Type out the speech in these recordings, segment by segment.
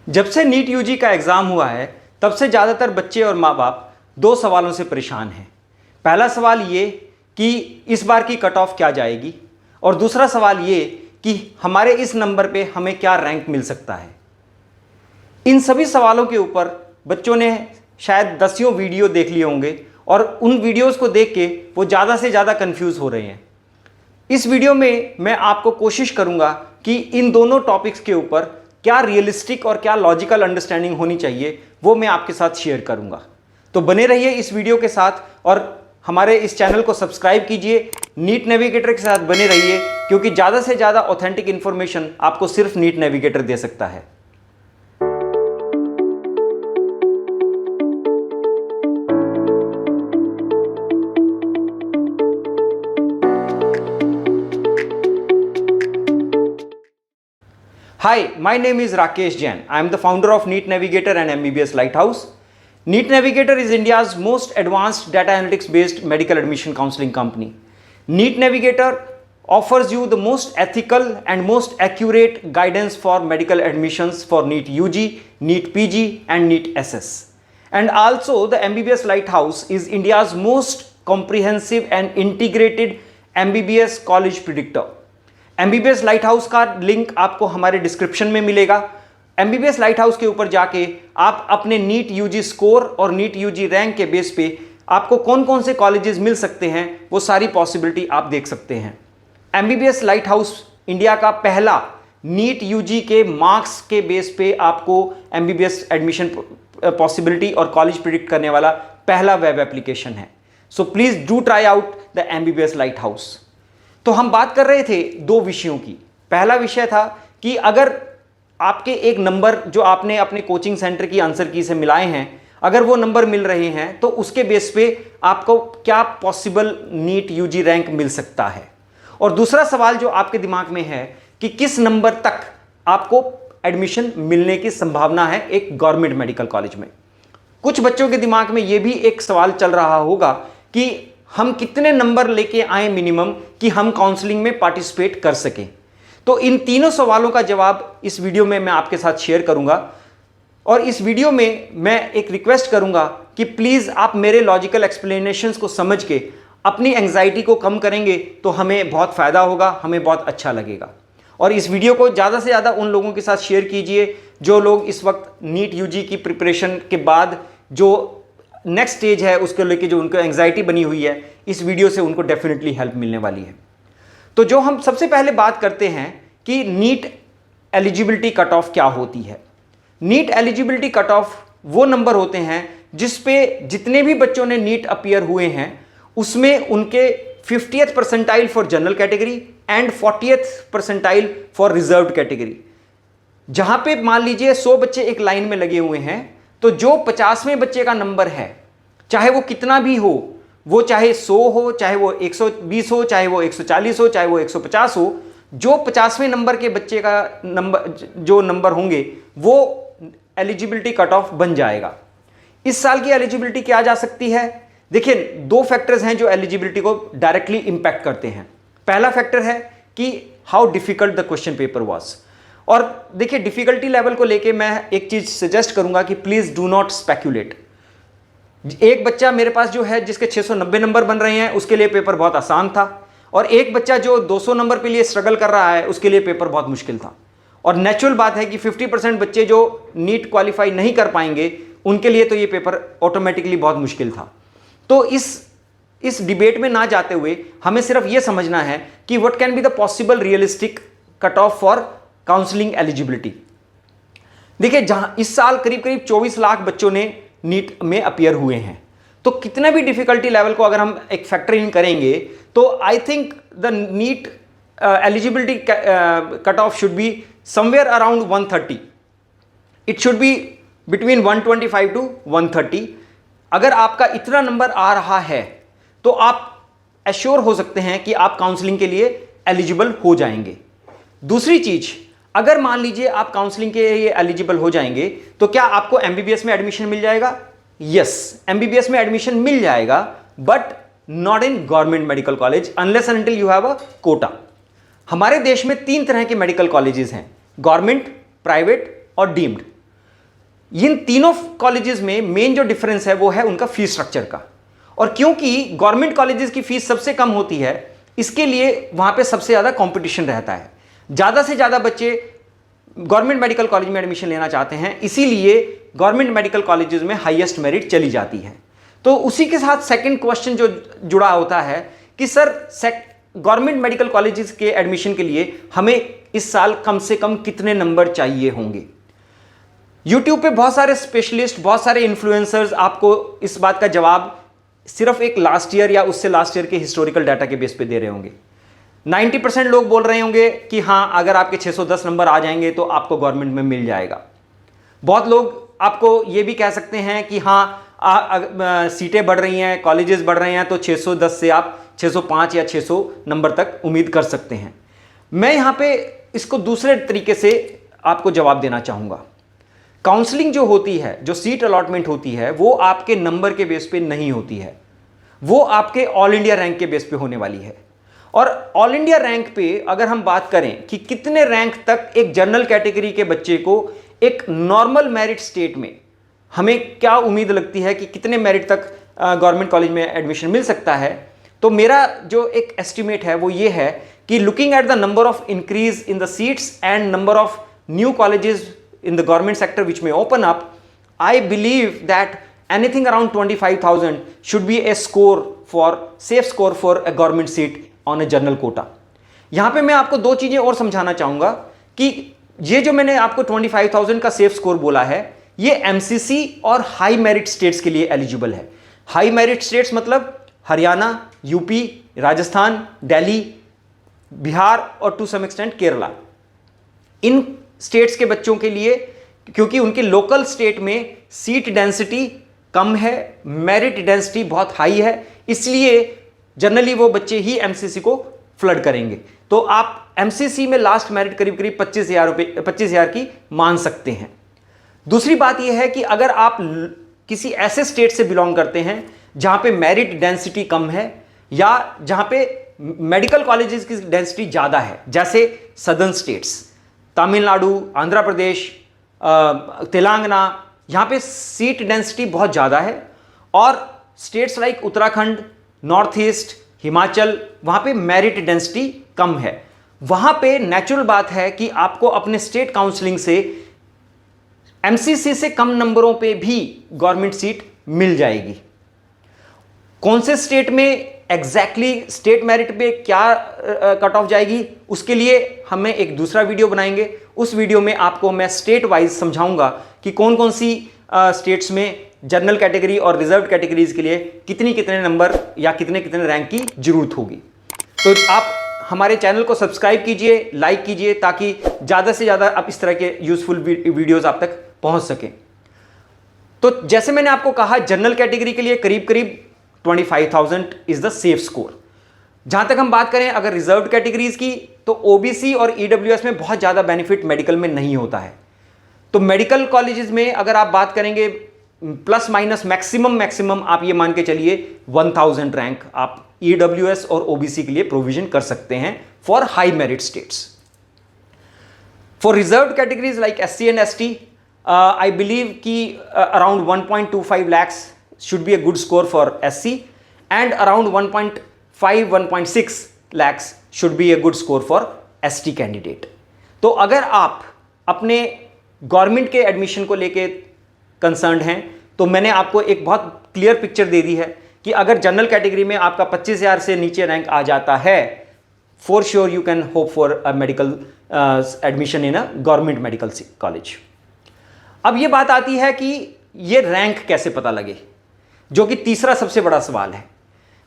जब से NEET UG का एग्ज़ाम हुआ है तब से ज़्यादातर बच्चे और माँ बाप दो सवालों से परेशान हैं। पहला सवाल ये कि इस बार की कट ऑफ क्या जाएगी, और दूसरा सवाल ये कि हमारे इस नंबर पे हमें क्या रैंक मिल सकता है। इन सभी सवालों के ऊपर बच्चों ने शायद दसियों वीडियो देख लिए होंगे और उन वीडियोस को देख के वो ज़्यादा से ज़्यादा कंफ्यूज हो रहे हैं। इस वीडियो में मैं आपको कोशिश करूंगा कि इन दोनों टॉपिक्स के ऊपर क्या रियलिस्टिक और क्या लॉजिकल अंडरस्टैंडिंग होनी चाहिए वो मैं आपके साथ शेयर करूंगा। तो बने रहिए इस वीडियो के साथ और हमारे इस चैनल को सब्सक्राइब कीजिए। नीट नेविगेटर के साथ बने रहिए क्योंकि ज़्यादा से ज़्यादा ऑथेंटिक इंफॉर्मेशन आपको सिर्फ नीट नेविगेटर दे सकता है। Hi, my name is Rakesh Jain. I am the founder of NEET Navigator and MBBS Lighthouse. NEET Navigator is India's most advanced data analytics based medical admission counseling company. NEET Navigator offers you the most ethical and most accurate guidance for medical admissions for NEET UG, NEET PG and NEET SS. And also the MBBS Lighthouse is India's most comprehensive and integrated MBBS college predictor. MBBS light house का link आपको हमारे description में मिलेगा। MBBS light house के ऊपर जाके आप अपने नीट यूजी स्कोर और नीट यूजी रैंक के बेस पे आपको कौन कौन से कॉलेजेस मिल सकते हैं वो सारी पॉसिबिलिटी आप देख सकते हैं। MBBS लाइट हाउस इंडिया का पहला नीट यूजी के मार्क्स के बेस पे आपको MBBS एडमिशन पॉसिबिलिटी और कॉलेज प्रिडिक्ट करने वाला पहला वेब एप्लीकेशन है। So please do try out the MBBS light house. तो हम बात कर रहे थे दो विषयों की। पहला विषय था कि अगर आपके एक नंबर जो आपने अपने कोचिंग सेंटर की आंसर की से मिलाए हैं, अगर वो नंबर मिल रहे हैं तो उसके बेस पे आपको क्या पॉसिबल नीट यूजी रैंक मिल सकता है। और दूसरा सवाल जो आपके दिमाग में है कि किस नंबर तक आपको एडमिशन मिलने की संभावना है एक गवर्नमेंट मेडिकल कॉलेज में। कुछ बच्चों के दिमाग में ये भी एक सवाल चल रहा होगा कि हम कितने नंबर लेके आए मिनिमम कि हम काउंसलिंग में पार्टिसिपेट कर सकें। तो इन तीनों सवालों का जवाब इस वीडियो में मैं आपके साथ शेयर करूंगा। और इस वीडियो में मैं एक रिक्वेस्ट करूंगा कि प्लीज़ आप मेरे लॉजिकल एक्सप्लेनेशंस को समझ के अपनी एंग्जाइटी को कम करेंगे तो हमें बहुत फ़ायदा होगा, हमें बहुत अच्छा लगेगा। और इस वीडियो को ज़्यादा से ज़्यादा उन लोगों के साथ शेयर कीजिए जो लोग इस वक्त नीट यूजी की प्रिपरेशन के बाद जो नेक्स्ट स्टेज है उसके लेके जो उनको एंग्जाइटी बनी हुई है, इस वीडियो से उनको डेफिनेटली हेल्प मिलने वाली है। तो जो हम सबसे पहले बात करते हैं कि नीट एलिजिबिलिटी कट ऑफ क्या होती है। नीट एलिजिबिलिटी कट ऑफ वो नंबर होते हैं जिस पे जितने भी बच्चों ने नीट अपीयर हुए हैं उसमें उनके 50th percentile for general category and 40th percentile for reserved category. जहां पे मान लीजिए 100 बच्चे एक लाइन में लगे हुए हैं तो जो 50वें बच्चे का नंबर है, चाहे वो कितना भी हो, वो चाहे 100 हो, चाहे वो 120 हो, चाहे वो 140 हो, चाहे वो 150 हो, जो 50वें नंबर के बच्चे का जो नंबर होंगे वो एलिजिबिलिटी कट ऑफ बन जाएगा। इस साल की एलिजिबिलिटी क्या जा सकती है? देखिए, दो फैक्टर्स हैं जो एलिजिबिलिटी को डायरेक्टली इंपैक्ट करते हैं। पहला फैक्टर है कि how difficult the question paper was. और देखिए, डिफिकल्टी लेवल को लेके मैं एक चीज सजेस्ट करूंगा कि प्लीज डू नॉट स्पेक्यूलेट। एक बच्चा मेरे पास जो है जिसके 690 नंबर बन रहे हैं उसके लिए पेपर बहुत आसान था, और एक बच्चा जो 200 नंबर के लिए स्ट्रगल कर रहा है उसके लिए पेपर बहुत मुश्किल था। और नेचुरल बात है कि 50% बच्चे जो नीट क्वालिफाई नहीं कर पाएंगे उनके लिए तो ये पेपर ऑटोमेटिकली बहुत मुश्किल था। तो इस डिबेट में ना जाते हुए हमें सिर्फ ये समझना है कि what can be the possible realistic cut off for counselling eligibility. देखिए, जहां इस साल करीब करीब 24 लाख बच्चों ने नीट में अपीयर हुए हैं, तो कितना भी डिफिकल्टी लेवल को अगर हम एक फैक्टर इन करेंगे तो I think the NEET eligibility cut off should be somewhere around 130। It should be between 125 to 130। अगर आपका इतना नंबर आ रहा है तो आप एश्योर हो सकते हैं कि आप काउंसलिंग के लिए एलिजिबल हो जाएंगे। दूसरी चीज, अगर मान लीजिए आप काउंसलिंग के लिए एलिजिबल हो जाएंगे तो क्या आपको MBBS में एडमिशन मिल जाएगा? यस, MBBS में एडमिशन मिल जाएगा, but not in government medical college unless and until you have a quota. हमारे देश में 3 तरह के मेडिकल कॉलेजेस हैं, गवर्नमेंट, प्राइवेट और डीम्ड। इन तीनों कॉलेजेस में मेन जो डिफरेंस है वो है उनका फीस स्ट्रक्चर का। और क्योंकि गवर्नमेंट कॉलेजेस की फीस सबसे कम होती है, इसके लिए वहां पे सबसे ज़्यादा कंपटीशन रहता है। ज़्यादा से ज़्यादा बच्चे गवर्नमेंट मेडिकल कॉलेज में एडमिशन लेना चाहते हैं, इसीलिए गवर्नमेंट मेडिकल कॉलेजेस में हाईएस्ट मेरिट चली जाती है। तो उसी के साथ सेकंड क्वेश्चन जो जुड़ा होता है कि सर गवर्नमेंट मेडिकल कॉलेजेस के एडमिशन के लिए हमें इस साल कम से कम कितने नंबर चाहिए होंगे। यूट्यूब पे बहुत सारे स्पेशलिस्ट, बहुत सारे इन्फ्लुएंसर्स आपको इस बात का जवाब सिर्फ एक लास्ट ईयर या उससे लास्ट ईयर के हिस्टोरिकल डाटा के बेस पे दे रहे होंगे। 90% लोग बोल रहे होंगे कि हाँ, अगर आपके 610 नंबर आ जाएंगे तो आपको गवर्नमेंट में मिल जाएगा। बहुत लोग आपको ये भी कह सकते हैं कि हाँ, सीटें बढ़ रही हैं, कॉलेजेस बढ़ रहे हैं, तो 610 से आप 605 या 600 नंबर तक उम्मीद कर सकते हैं। मैं यहाँ पे इसको दूसरे तरीके से आपको जवाब देना चाहूँगा। काउंसलिंग जो होती है, जो सीट अलॉटमेंट होती है, वो आपके नंबर के बेस पे नहीं होती है, वो आपके ऑल इंडिया रैंक के बेस पे होने वाली है। और ऑल इंडिया रैंक पे अगर हम बात करें कि कितने रैंक तक एक जनरल कैटेगरी के बच्चे को एक नॉर्मल मेरिट स्टेट में हमें क्या उम्मीद लगती है कि कितने मेरिट तक गवर्नमेंट कॉलेज में एडमिशन मिल सकता है, तो मेरा जो एक एस्टिमेट है वो ये है कि looking at the number of increase in the seats and number of new colleges in the government sector which may open up, I believe that anything around 25,000 should be a safe score for a government seat on a general quota. यहां पे मैं आपको दो चीजें और समझाना चाहूंगा कि ये जो मैंने आपको 25,000 का सेफ स्कोर बोला है, ये एमसीसी और हाई मेरिट स्टेट्स के लिए एलिजिबल है। हाई मेरिट स्टेट्स मतलब हरियाणा, यूपी, राजस्थान, दिल्ली, बिहार और टू सम एक्सटेंट केरला। इन स्टेट्स के बच्चों के लिए, क्योंकि उनके लोकल स्टेट में सीट डेंसिटी कम है, मेरिट डेंसिटी बहुत हाई है, इसलिए जनरली वो बच्चे ही एमसीसी को फ्लड करेंगे। तो आप एमसीसी में लास्ट मेरिट करीब करीब 25,000 की मान सकते हैं। दूसरी बात यह है कि अगर आप किसी ऐसे स्टेट से बिलोंग करते हैं जहां पे मेरिट डेंसिटी कम है या जहां पे मेडिकल कॉलेजेस की डेंसिटी ज़्यादा है, जैसे सदर्न स्टेट्स, तमिलनाडु, आंध्र प्रदेश, तेलंगाना, यहाँ पे सीट डेंसिटी बहुत ज़्यादा है, और states like Uttarakhand, north east, Himachal, वहाँ पे मेरिट डेंसिटी कम है। वहाँ पे नेचुरल बात है कि आपको अपने स्टेट काउंसलिंग से एमसीसी से कम नंबरों पे भी गवर्नमेंट सीट मिल जाएगी। कौन से स्टेट में एग्जैक्टली स्टेट मेरिट पे क्या कट ऑफ जाएगी, उसके लिए हमें एक दूसरा वीडियो बनाएंगे। उस वीडियो में आपको मैं स्टेट वाइज समझाऊंगा कि कौन कौन सी स्टेट्स में जनरल कैटेगरी और रिजर्व कैटेगरीज के लिए कितने कितने नंबर या कितने कितने रैंक की जरूरत होगी। तो आप हमारे चैनल को सब्सक्राइब कीजिए, लाइक कीजिए, ताकि ज़्यादा से ज़्यादा आप इस तरह के यूजफुल वीडियोज़ आप तक पहुँच सकें। तो जैसे मैंने आपको कहा, जनरल कैटेगरी के लिए करीब करीब 25,000 इज द सेफ स्कोर। जहां तक हम बात करें अगर रिजर्व कैटेगरीज की, तो ओबीसी और ईडब्ल्यूएस में बहुत ज्यादा बेनिफिट मेडिकल में नहीं होता है। तो मेडिकल कॉलेजेस में अगर आप बात करेंगे प्लस माइनस मैक्सिमम आप ये मान के चलिए 1000 रैंक आप ईडब्ल्यूएस और ओबीसी के लिए प्रोविजन कर सकते हैं for high merit states. For reserve categories like SC and ST, I believe कि around 1.25 lakhs should be a good score for SC and around 1.5-1.6 lakhs should be a good score for ST candidate. तो अगर आप अपने government के admission को लेके concerned हैं, तो मैंने आपको एक बहुत क्लियर पिक्चर दे दी है कि अगर जनरल कैटेगरी में आपका 25,000 से नीचे रैंक आ जाता है, for sure you can hope for a medical admission in a government medical college. अब ये बात आती है कि ये रैंक कैसे पता लगे, जो कि तीसरा सबसे बड़ा सवाल है।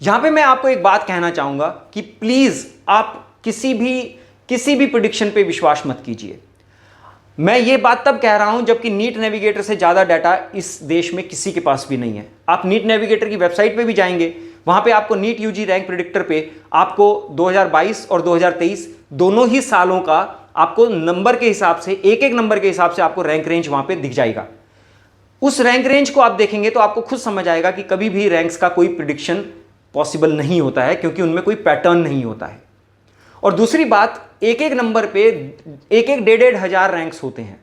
यहां पे मैं आपको एक बात कहना चाहूंगा कि प्लीज आप किसी भी प्रेडिक्शन पे विश्वास मत कीजिए। मैं ये बात तब कह रहा हूं जबकि नीट नेविगेटर से ज्यादा डाटा इस देश में किसी के पास भी नहीं है। आप नीट नेविगेटर की वेबसाइट पे भी जाएंगे, वहां पे आपको नीट यूजी रैंक प्रेडिक्टर पे आपको 2022 और 2023 दोनों ही सालों का आपको नंबर के हिसाब से, एक नंबर के हिसाब से आपको रैंक रेंज वहां पे दिख जाएगा। उस रैंक रेंज को आप देखेंगे तो आपको खुद समझ आएगा कि कभी भी रैंक्स का कोई प्रिडिक्शन पॉसिबल नहीं होता है, क्योंकि उनमें कोई पैटर्न नहीं होता है। और दूसरी बात, एक नंबर पे 1,500 रैंक्स होते हैं।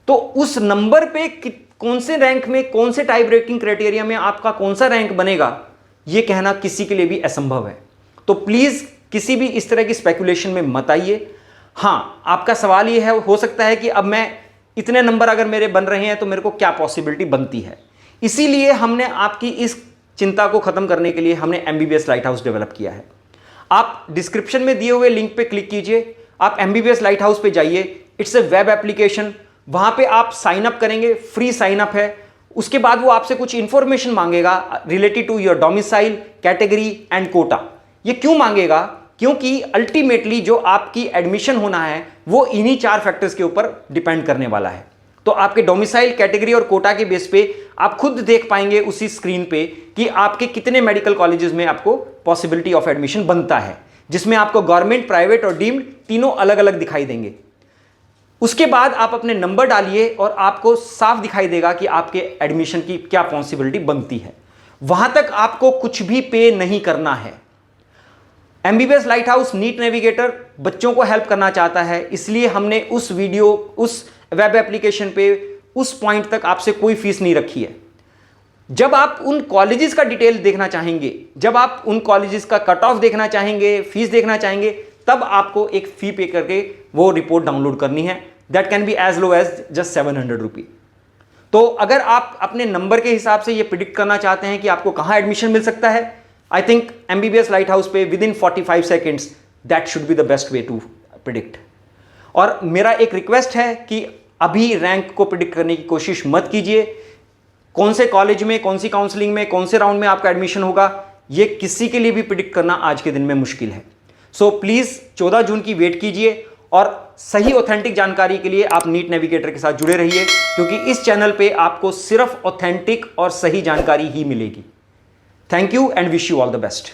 तो उस नंबर पे कौन से रैंक में, कौन से टाइप ब्रेकिंग क्राइटेरिया में आपका कौन सा रैंक बनेगा, यह कहना किसी के लिए भी असंभव है। तो प्लीज किसी भी इस तरह की स्पेकुलेशन में मत आइए। हां, आपका सवाल यह है, हो सकता है कि अब मैं इतने नंबर अगर मेरे बन रहे हैं तो मेरे को क्या पॉसिबिलिटी बनती है। इसीलिए हमने आपकी इस चिंता को खत्म करने के लिए हमने MBBS लाइट हाउस डेवलप किया है। आप डिस्क्रिप्शन में दिए हुए लिंक पे क्लिक कीजिए, आप MBBS लाइट हाउस पे जाइए। इट्स ए वेब एप्लीकेशन, वहां पे आप साइन अप करेंगे, फ्री साइन अप है। उसके बाद वो आपसे कुछ इंफॉर्मेशन मांगेगा related to your domicile, category and quota. ये क्यों मांगेगा? क्योंकि अल्टीमेटली जो आपकी एडमिशन होना है वो इन्हीं 4 फैक्टर्स के ऊपर डिपेंड करने वाला है। तो आपके डोमिसाइल, कैटेगरी और कोटा के बेस पे आप खुद देख पाएंगे उसी स्क्रीन पे कि आपके कितने मेडिकल कॉलेजेस में आपको पॉसिबिलिटी ऑफ एडमिशन बनता है, जिसमें आपको गवर्नमेंट, प्राइवेट और डीम्ड तीनों अलग अलग दिखाई देंगे। उसके बाद आप अपने नंबर डालिए और आपको साफ दिखाई देगा कि आपके एडमिशन की क्या पॉसिबिलिटी बनती है। वहां तक आपको कुछ भी पे नहीं करना है। MBBS lighthouse NEET navigator बच्चों को हेल्प करना चाहता है, इसलिए हमने उस वीडियो, उस वेब एप्लीकेशन पे उस पॉइंट तक आपसे कोई फीस नहीं रखी है। जब आप उन कॉलेजेस का डिटेल देखना चाहेंगे, जब आप उन कॉलेजेस का कट ऑफ देखना चाहेंगे, फीस देखना चाहेंगे, तब आपको एक फी पे करके वो रिपोर्ट डाउनलोड करनी है। That can be as low as just 700 rupee. तो अगर आप अपने नंबर के हिसाब से ये प्रिडिक्ट करना चाहते हैं कि आपको कहां एडमिशन मिल सकता है, I think MBBS lighthouse पे within 45 seconds that should be the best way to predict. और मेरा एक रिक्वेस्ट है कि अभी रैंक को प्रिडिक्ट करने की कोशिश मत कीजिए। कौन से कॉलेज में, कौन सी काउंसलिंग में, कौन से राउंड में आपका एडमिशन होगा, ये किसी के लिए भी प्रिडिक्ट करना आज के दिन में मुश्किल है। सो प्लीज 14 जून की वेट कीजिए और सही ऑथेंटिक जानकारी के लिए आप नीट नेविगेटर के साथ जुड़े रहिए, क्योंकि इस चैनल पे आपको सिर्फ ऑथेंटिक और सही जानकारी ही मिलेगी। Thank you and wish you all the best.